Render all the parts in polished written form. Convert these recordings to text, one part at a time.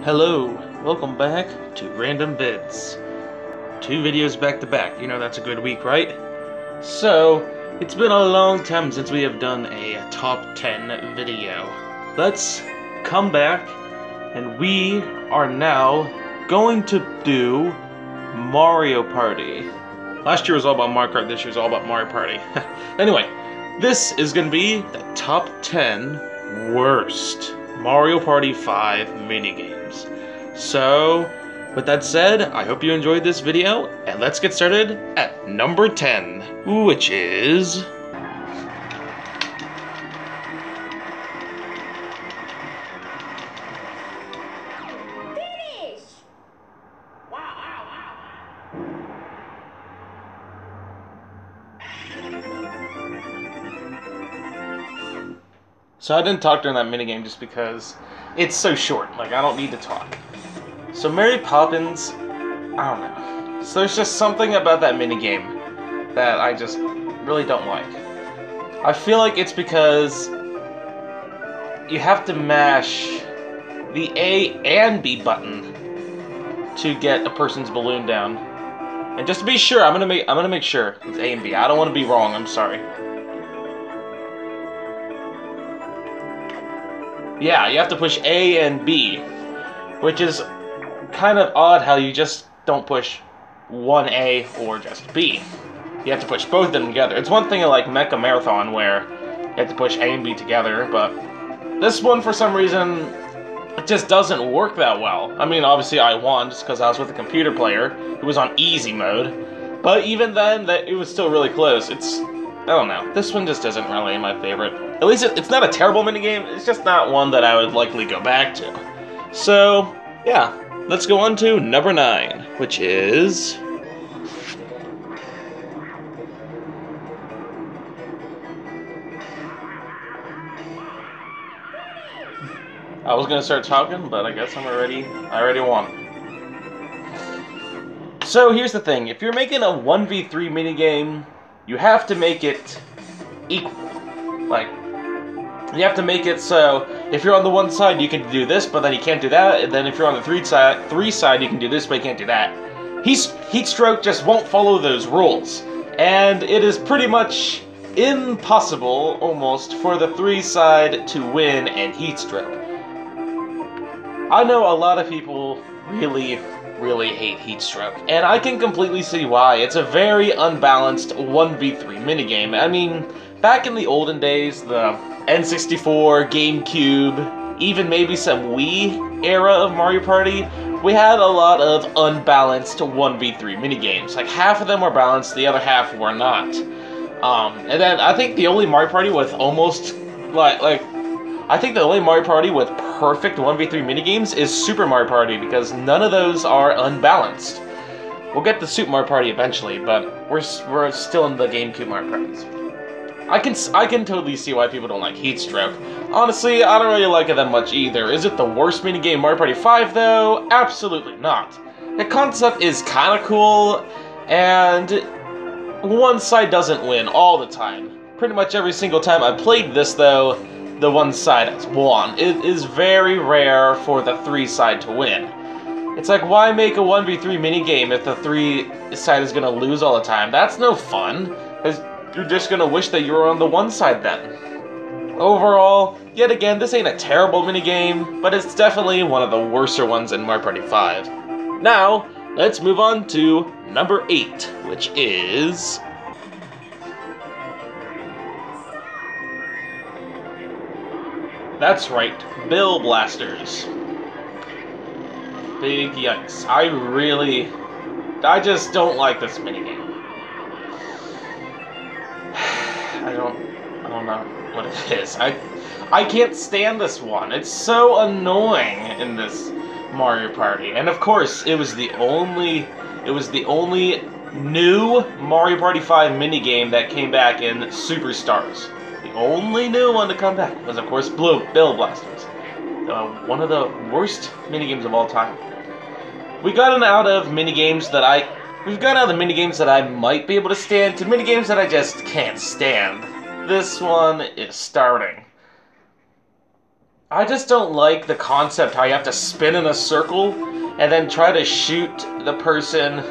Hello, welcome back to Random Vids. 2 videos back to back, you know that's a good week, right? So, it's been a long time since we have done a top 10 video. Let's come back, and we are now going to do Mario Party. Last year was all about Mario Kart, this year's all about Mario Party. Anyway, this is going to be the top 10 worst Mario Party 5 minigames. So, with that said, I hope you enjoyed this video, and let's get started at number 10, which is... Finish! Wow. So I didn't talk during that minigame just because it's so short, like I don't need to talk. So Mary Poppins, I don't know. So there's just something about that minigame that I just really don't like. I feel like it's because you have to mash the A and B button to get a person's balloon down. And just to be sure, I'm gonna make sure it's A and B. I don't want to be wrong, I'm sorry. Yeah, you have to push A and B, which is kind of odd how you just don't push one A or just B. You have to push both of them together. It's one thing like Mecha Marathon where you have to push A and B together, but this one for some reason it just doesn't work that well. I mean, obviously I won just because I was with a computer player who was on easy mode, but even then it was still really close. I don't know. This one just isn't really my favorite. At least it's not a terrible minigame, it's just not one that I would likely go back to. So, yeah, let's go on to number 9, which is... I was gonna start talking, but I guess I already won. So here's the thing, if you're making a 1v3 minigame, you have to make it equal. Like, you have to make it so if you're on the one side, you can do this, but then you can't do that. And then if you're on the three side, you can do this, but you can't do that. Heatstroke just won't follow those rules. And it is pretty much impossible, almost, for the 3 side to win in Heatstroke. I know a lot of people really hate Heatstroke, and I can completely see why. It's a very unbalanced 1v3 minigame. I mean, back in the olden days, the N64, GameCube, even maybe some Wii era of Mario Party, we had a lot of unbalanced 1v3 minigames. Like, half of them were balanced, the other half were not. And then I think the only Mario Party with almost, I think the only Mario Party with perfect 1v3 minigames is Super Mario Party, because none of those are unbalanced. We'll get to Super Mario Party eventually, but we're still in the GameCube Mario Parties. I can totally see why people don't like Heatstroke. Honestly, I don't really like it that much either. Is it the worst minigame Mario Party 5 though? Absolutely not. The concept is kinda cool, and one side doesn't win all the time. Pretty much every single time I played this though, the one side has won. It is very rare for the 3 side to win. It's like, why make a 1v3 minigame if the 3 side is gonna lose all the time? That's no fun, because you're just gonna wish that you were on the one side then. Overall, yet again, this ain't a terrible minigame, but it's definitely one of the worser ones in Mario Party 5. Now, let's move on to number 8, which is... That's right, Bill Blasters. Big yikes. I just don't like this minigame. I don't know what it is. I can't stand this one. It's so annoying in this Mario Party. And of course, it was the only new Mario Party 5 minigame that came back in Superstars. The only new one to come back was, of course, Bill Blasters. One of the worst minigames of all time. We've gotten out of minigames that I might be able to stand to minigames that I just can't stand. This one is starting. I just don't like the concept how you have to spin in a circle and then try to shoot the person,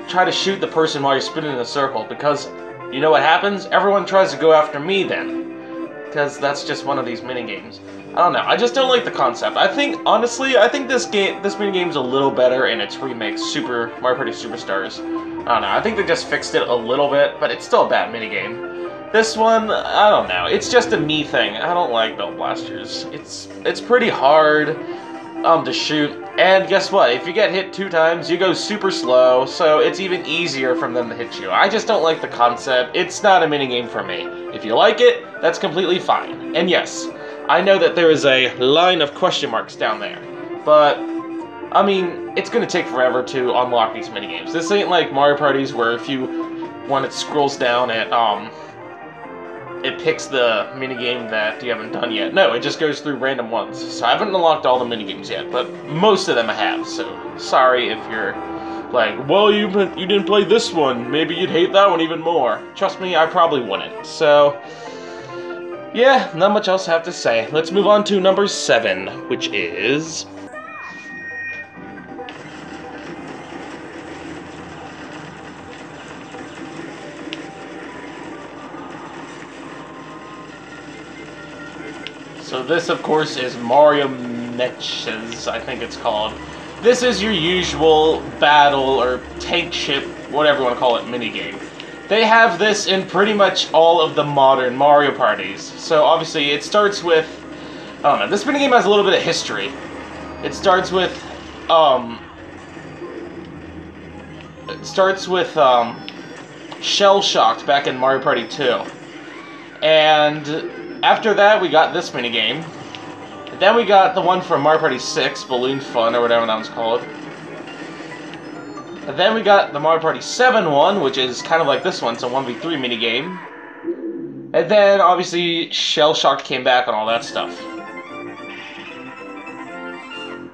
try to shoot the person while you're spinning in a circle, because you know what happens? Everyone tries to go after me then, because that's just one of these minigames. I don't know, I just don't like the concept. Honestly, I think this minigame's a little better in its remake, Super Mario Party Superstars. I don't know, I think they just fixed it a little bit, but it's still a bad minigame. This one, I don't know, it's just a me thing. I don't like belt blasters. It's pretty hard to shoot, and guess what? If you get hit 2 times, you go super slow, so it's even easier for them to hit you. I just don't like the concept. It's not a minigame for me. If you like it, that's completely fine. And yes, I know that there is a line of question marks down there, but I mean, it's gonna take forever to unlock these minigames. This ain't like Mario Parties where when it scrolls down, it picks the minigame that you haven't done yet. No, it just goes through random ones. So I haven't unlocked all the minigames yet, but most of them I have, so sorry if you're like, well, you didn't play this one, maybe you'd hate that one even more. Trust me, I probably wouldn't. So, yeah, not much else I have to say. Let's move on to number 7, which is... So this, of course, is Mario Mechas, I think it's called. This is your usual battle or tank ship, whatever you want to call it, minigame. They have this in pretty much all of the modern Mario parties. So obviously it starts with, I don't know, this minigame has a little bit of history. It starts with, Shell Shocked back in Mario Party 2. And after that, we got this minigame. Then we got the one from Mario Party 6, Balloon Fun, or whatever that one's called. And then we got the Mario Party 7 one, which is kind of like this one, it's a 1v3 minigame. And then, obviously, Shell Shocked came back and all that stuff.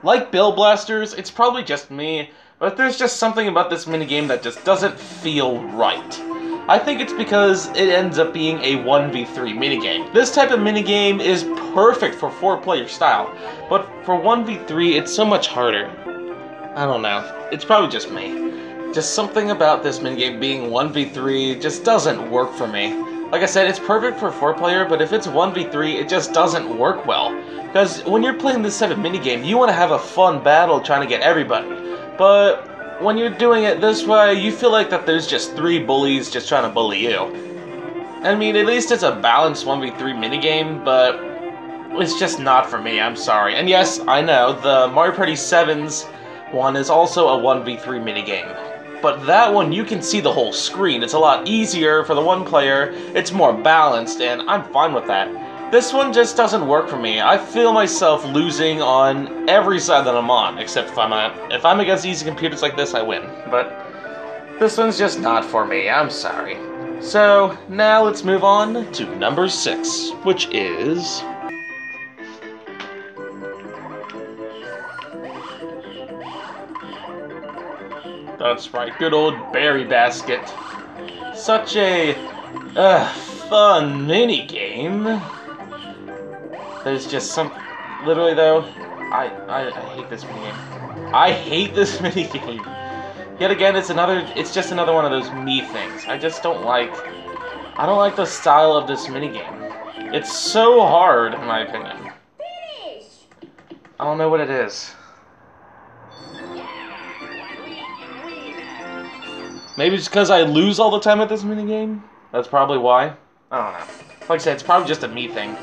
Like Bill Blasters, it's probably just me, but there's just something about this minigame that just doesn't feel right. I think it's because it ends up being a 1v3 minigame. This type of minigame is perfect for 4-player style, but for 1v3, it's so much harder. I don't know. It's probably just me. Just something about this minigame being 1v3 just doesn't work for me. Like I said, it's perfect for 4-player, but if it's 1v3, it just doesn't work well. Because when you're playing this type of minigame, you want to have a fun battle trying to get everybody. But when you're doing it this way, you feel like that there's just 3 bullies just trying to bully you. I mean, at least it's a balanced 1v3 minigame, but it's just not for me, I'm sorry. And yes, I know, the Mario Party 7's one is also a 1v3 minigame. But that one, you can see the whole screen. It's a lot easier for the 1 player, it's more balanced, and I'm fine with that. This one just doesn't work for me. I feel myself losing on every side that I'm on, except if I'm against easy computers like this, I win. But this one's just not for me, I'm sorry. So, now let's move on to number 6, which is... That's right, good old Berry Basket. Such a fun minigame. There's just some... Literally, though, I hate this minigame. I hate this minigame. Yet again, it's just another one of those me things. I just don't like... I don't like the style of this minigame. It's so hard, in my opinion. I don't know what it is. Maybe it's because I lose all the time at this minigame? That's probably why. I don't know. Like I said, it's probably just a me thing.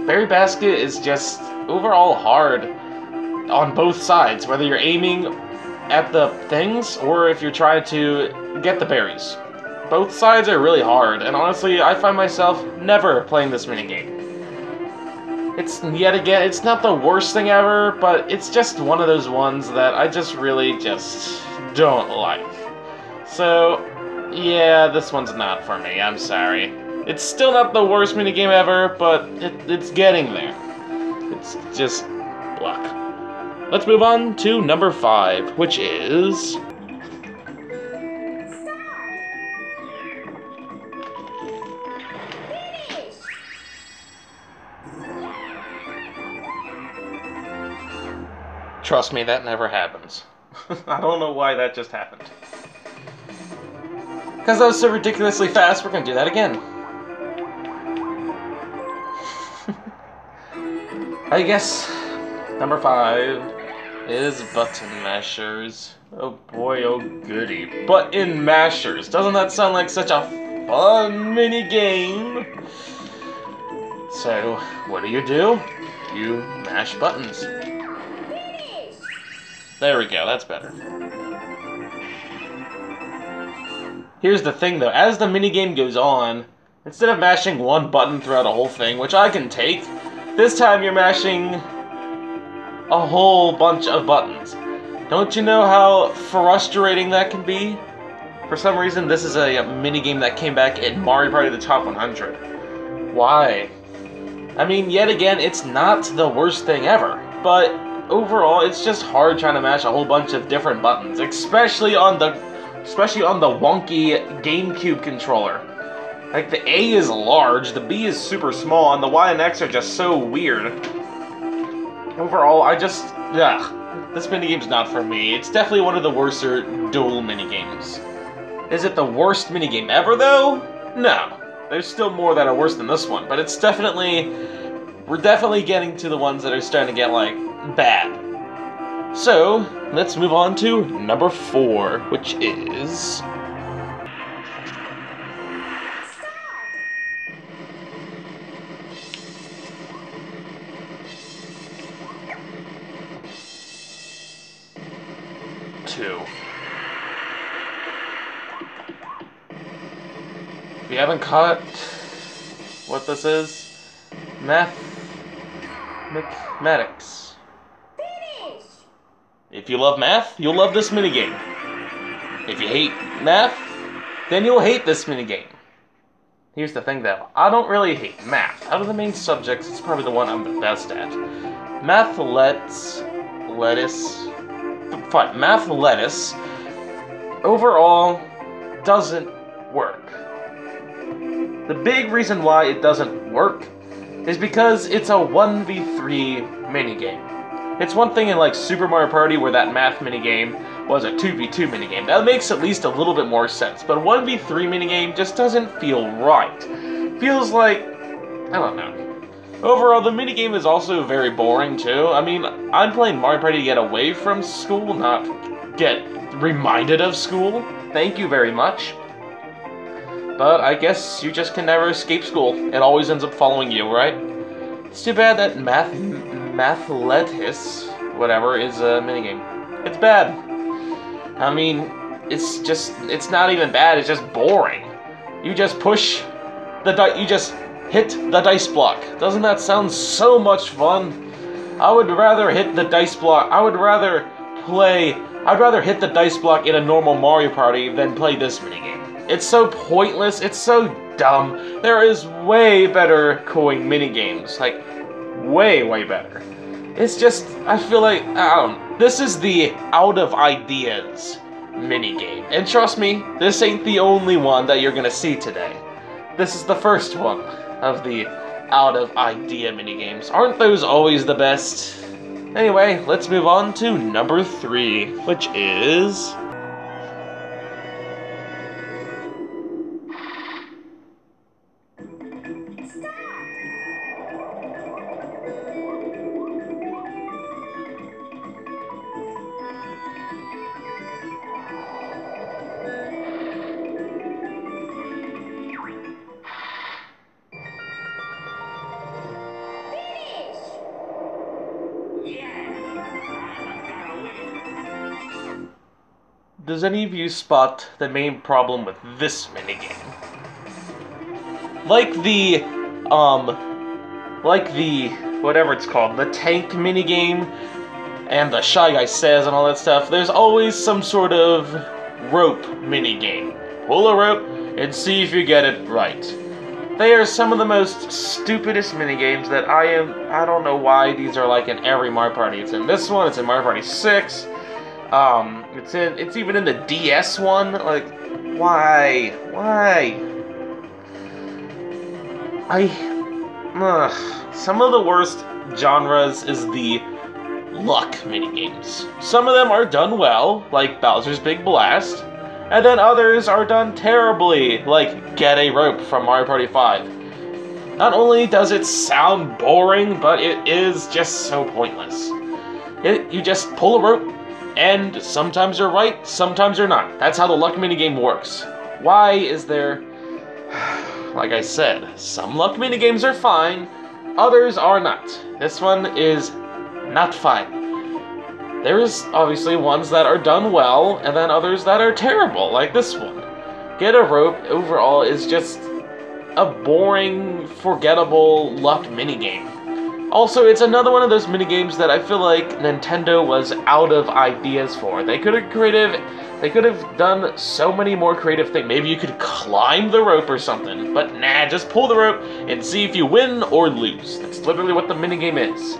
Berry Basket is just overall hard on both sides, whether you're aiming at the things or if you're trying to get the berries. Both sides are really hard, and honestly, I find myself never playing this minigame. Yet again, it's not the worst thing ever, but it's just one of those ones that I just really don't like. So, yeah, this one's not for me, I'm sorry. It's still not the worst minigame ever, but it's getting there. It's just luck. Let's move on to number 5, which is... Trust me, that never happens. I don't know why that just happened. Because that was so ridiculously fast, we're gonna do that again. I guess number 5 is button mashers. Oh boy, oh goody. Button mashers. Doesn't that sound like such a fun mini game? So, what do? You mash buttons. There we go, that's better. Here's the thing though, as the minigame goes on, instead of mashing one button throughout a whole thing, which I can take, this time you're mashing a whole bunch of buttons. Don't you know how frustrating that can be? For some reason, this is a minigame that came back in Mario Party the Top 100. Why? I mean, yet again, it's not the worst thing ever, but overall, it's just hard trying to mash a whole bunch of different buttons, especially on the wonky GameCube controller. Like, the A is large, the B is super small, and the Y and X are just so weird. Overall, this minigame's not for me. It's definitely one of the worser dual minigames. Is it the worst minigame ever, though? No. There's still more that are worse than this one, but it's definitely... We're definitely getting to the ones that are starting to get, like, bad. So, let's move on to number 4, which is... If you haven't caught what this is, mathematics. If you love math, you'll love this minigame. If you hate math, then you'll hate this minigame. Here's the thing though, I don't really hate math. Out of the main subjects, it's probably the one I'm the best at. Math lettuce overall doesn't work. The big reason why it doesn't work is because it's a 1v3 minigame. It's one thing in like Super Mario Party where that math minigame was a 2v2 minigame. That makes at least a little bit more sense, but a 1v3 minigame just doesn't feel right. Feels like, I don't know. Overall, the minigame is also very boring too. I mean, I'm playing Mario Party to get away from school, not get reminded of school. Thank you very much. But I guess you just can never escape school. It always ends up following you, right? It's too bad that mathletis, whatever, is a minigame. It's bad. I mean, it's not even bad, it's just boring. You just push the you just hit the dice block. Doesn't that sound so much fun? I would rather hit the dice block. I'd rather hit the dice block in a normal Mario Party than play this minigame. It's so pointless, it's so dumb. There is way better coin minigames. Like, way better. It's just, I feel like, I don't know. This is the out of ideas minigame. And trust me, this ain't the only one that you're gonna see today. This is the first one of the out of idea minigames. Aren't those always the best? Anyway, let's move on to number 3, which is... Does any of you spot the main problem with this minigame? Like the, whatever it's called, the tank minigame, and the Shy Guy Says and all that stuff, there's always some sort of rope minigame. Pull a rope and see if you get it right. They are some of the most stupidest minigames that I don't know why these are like in every Mario Party. It's in this one, it's in Mario Party 6, it's even in the DS one. Like, why? Some of the worst genres is the luck minigames. Some of them are done well, like Bowser's Big Blast, and then others are done terribly, like Get a Rope from Mario Party 5. Not only does it sound boring, but it is just so pointless. You just pull a rope, and sometimes you're right, sometimes you're not. That's how the luck minigame works. Why is there... Like I said, some luck minigames are fine, others are not. This one is not fine. There's obviously ones that are done well, and then others that are terrible, like this one. Get a Rope overall is just a boring, forgettable luck minigame. Also, it's another one of those minigames that I feel like Nintendo was out of ideas for. They could have done so many more creative things. Maybe you could climb the rope or something, but nah, just pull the rope and see if you win or lose. That's literally what the minigame is.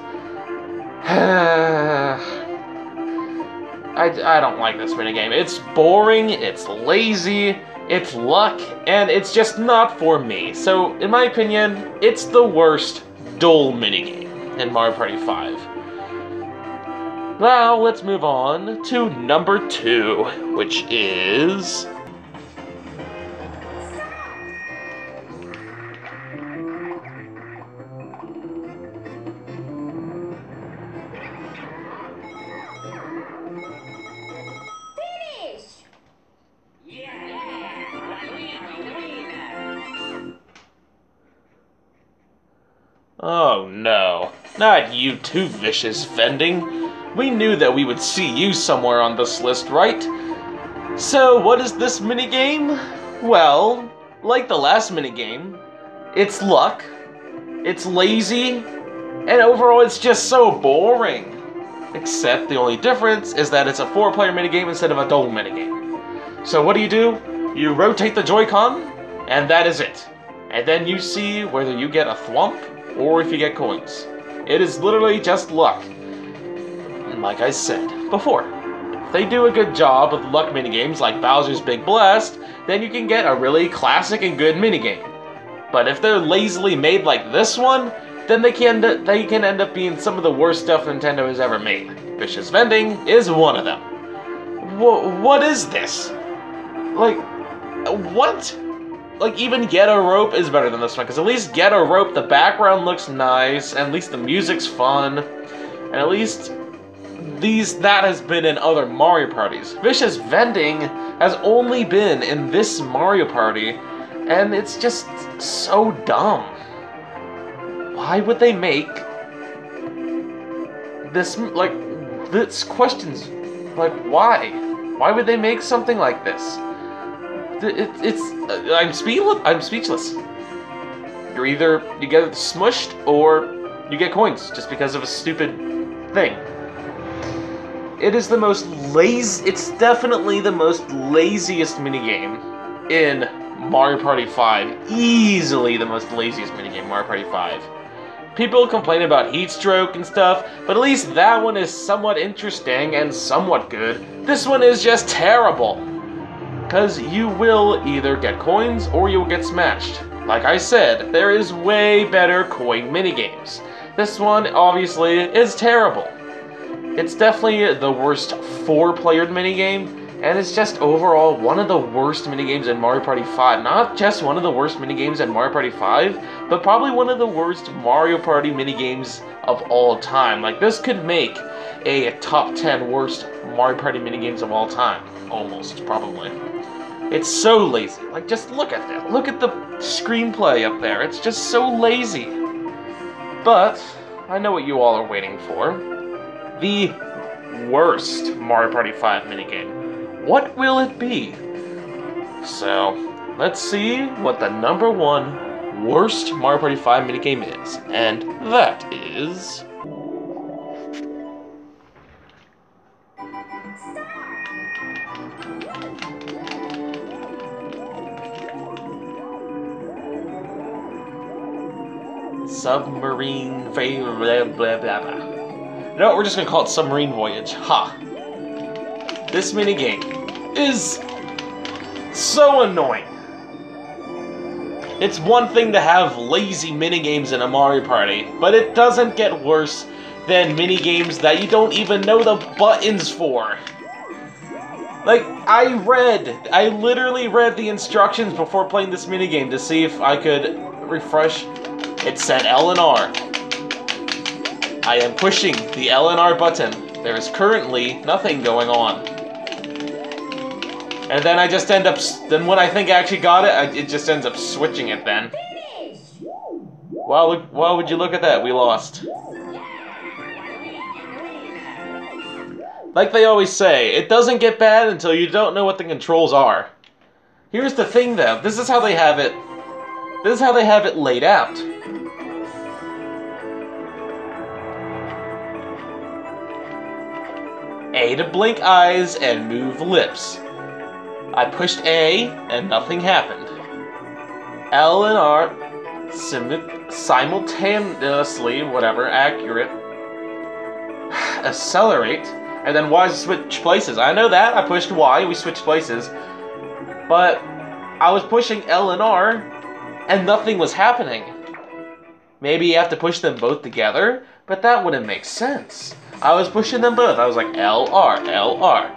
I don't like this minigame. It's boring, it's lazy, it's luck, and it's just not for me. So, in my opinion, it's the worst dull minigame in Mario Party 5. Now, let's move on to number 2, which is... Oh no, not you too, vicious Vending. We knew that we would see you somewhere on this list, right? So, what is this minigame? Well, like the last minigame, it's luck, it's lazy, and overall it's just so boring. Except the only difference is that it's a 4-player minigame instead of a dual minigame. So what do? You rotate the Joy-Con, and that is it. And then you see whether you get a thwomp, or if you get coins. It is literally just luck. And like I said before, if they do a good job with luck minigames like Bowser's Big Blast, then you can get a really classic and good minigame. But if they're lazily made like this one, then they can end up being some of the worst stuff Nintendo has ever made. Vicious Vending is one of them. What is this? Like, what? Like, even Get a Rope is better than this one, because at least Get a Rope, the background looks nice, and at least the music's fun, and at least that has been in other Mario Parties. Vicious Vending has only been in this Mario Party, and it's just so dumb. Why would they make this, like, this questions, like, why? Why would they make something like this? I'm speechless. You get smushed or you get coins just because of a stupid thing. It is the most it's definitely the most laziest minigame in Mario Party 5. Easily the most laziest minigame in Mario Party 5. People complain about Heatstroke and stuff, but at least that one is somewhat interesting and somewhat good. This one is just terrible. Because you will either get coins or you will get smashed. Like I said, there is way better coin minigames. This one, obviously, is terrible. It's definitely the worst 4-player minigame, and it's just overall one of the worst minigames in Mario Party 5. Not just one of the worst minigames in Mario Party 5, but probably one of the worst Mario Party minigames of all time. Like, this could make a top 10 worst Mario Party minigames of all time. Almost, probably. It's so lazy. Like, just look at that. Look at the screenplay up there. It's just so lazy. But, I know what you all are waiting for. The worst Mario Party 5 minigame. What will it be? So, let's see what the number 1 worst Mario Party 5 minigame is. And that is... Submarine Voyage, blah blah blah blah. No, we're just gonna call it Submarine Voyage. Ha! This minigame is so annoying. It's one thing to have lazy minigames in a Mario Party, but it doesn't get worse than minigames that you don't even know the buttons for. Like, I literally read the instructions before playing this minigame to see if I could refresh. It said L and R. I am pushing the L and R button. There is currently nothing going on. And then I just end up, then when I think I actually got it, it just ends up switching it then. Wow, wow, would you look at that, we lost. Like they always say, it doesn't get bad until you don't know what the controls are. Here's the thing though, this is how they have it laid out. A to blink eyes and move lips. I pushed A and nothing happened. L and R simultaneously, whatever, accurate. Accelerate, and then Y switch places. I know that, I pushed Y, we switched places. But I was pushing L and R, and nothing was happening. Maybe you have to push them both together, but that wouldn't make sense. I was pushing them both. I was like, L, R, L, R.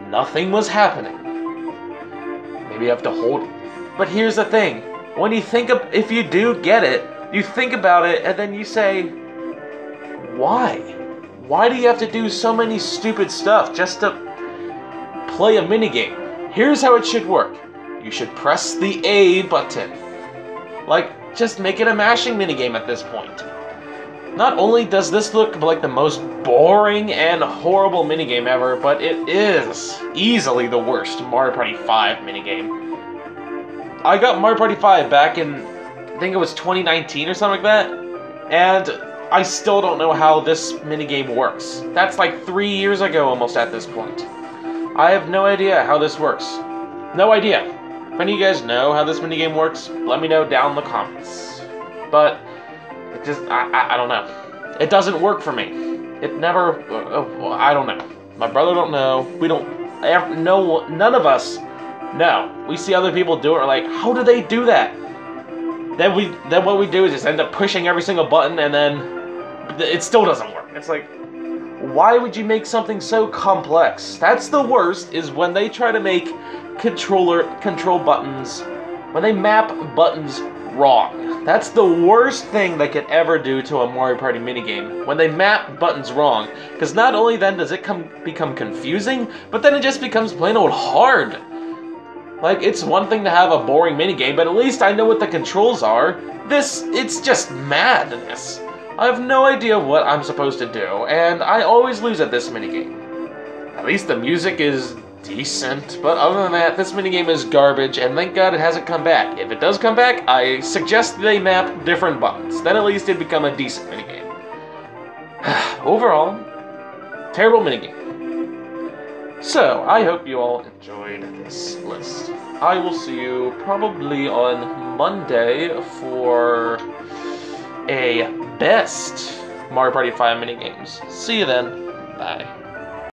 Nothing was happening. Maybe you have to hold. But here's the thing. When you think of, if you do get it, you think about it, and then you say, why? Why do you have to do so many stupid stuff just to play a minigame? Here's how it should work. You should press the A button. Like, just make it a mashing minigame at this point. Not only does this look like the most boring and horrible minigame ever, but it is easily the worst Mario Party 5 minigame. I got Mario Party 5 back in, I think it was 2019 or something like that, and I still don't know how this minigame works. That's like 3 years ago almost at this point. I have no idea how this works. No idea. If any of you guys know how this minigame works, let me know down in the comments. But it just, I don't know. It doesn't work for me. It never, I don't know. My brother don't know. We don't, none of us know. We see other people do it, we're like, how do they do that? Then what we do is just end up pushing every single button, and then it still doesn't work. It's like, why would you make something so complex? That's the worst, is when they try to make control buttons, when they map buttons wrong. That's the worst thing they could ever do to a Mario Party minigame, when they map buttons wrong. Because not only then does it become confusing, but then it just becomes plain old hard. Like, it's one thing to have a boring minigame, but at least I know what the controls are. It's just madness. I have no idea what I'm supposed to do, and I always lose at this minigame. At least the music is decent, but other than that, this minigame is garbage, and thank God it hasn't come back. If it does come back, I suggest they map different buttons. Then at least it'd become a decent minigame. Overall, terrible minigame. So, I hope you all enjoyed this list. I will see you probably on Monday for a best Mario Party 5 minigames. See you then. Bye.